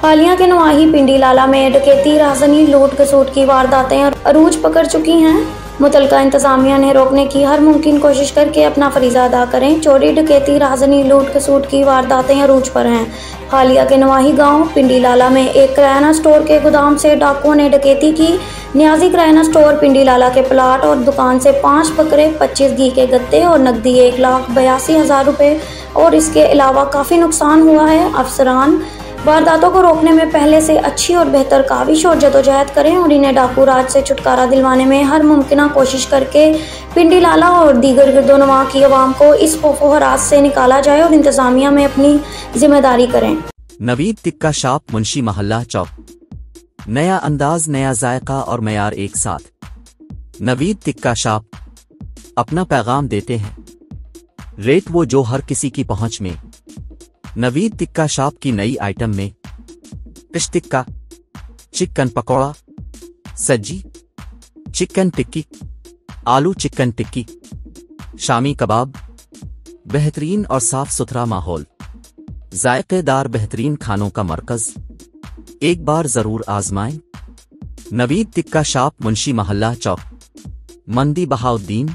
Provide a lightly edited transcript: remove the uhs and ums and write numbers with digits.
हालिया के नवाही पिंडी लाला में डकैती, राजनी, लूट खसूट की वारदातें अरूज पकड़ चुकी हैं। मुतलका इंतजामिया ने रोकने की हर मुमकिन कोशिश करके अपना फरीजा अदा करें। चोरी, डकैती, राजनी, लूट खसूट की वारदातें अरूज पर हैं। हालिया के नवाही गांव पिंडी लाला में एक किराना स्टोर के गोदाम से डाकुओं ने डकैती की। न्याजी किराना स्टोर पिंडी लाला के प्लाट और दुकान से 5 बकरे, 25 घी के गत्ते और नकदी 1,82,000 रुपये और इसके अलावा काफ़ी नुकसान हुआ है। अफसरान वारदातों को रोकने में पहले से अच्छी और बेहतर काविश और जदोजहद करें और इन्हें डाकू राज से छुटकारा दिलवाने में हर मुमकिन कोशिश करके पिंडी लाला और दीगर गिरदोनवा की आवाम को इस खौफो हरास से निकाला जाए और इंतजामिया में अपनी जिम्मेदारी करें। नवीद टिक्का शॉप, मुंशी मोहल्ला चौक। नया अंदाज, नया जायका और मयार एक साथ। नवीद टिक्का शॉप अपना पैगाम देते हैं, रेट वो जो हर किसी की पहुंच में। नवीद टिक्का शॉप की नई आइटम में फिश टिक्का, चिकन पकौड़ा, सज्जी, चिकन टिक्की, आलू चिकन टिक्की, शामी कबाब, बेहतरीन और साफ सुथरा माहौल, जायकेदार बेहतरीन खानों का मरकज। एक बार जरूर आजमाएं। नवीद टिक्का शॉप, मुंशी मोहल्ला चौक, मंदी बहाउद्दीन।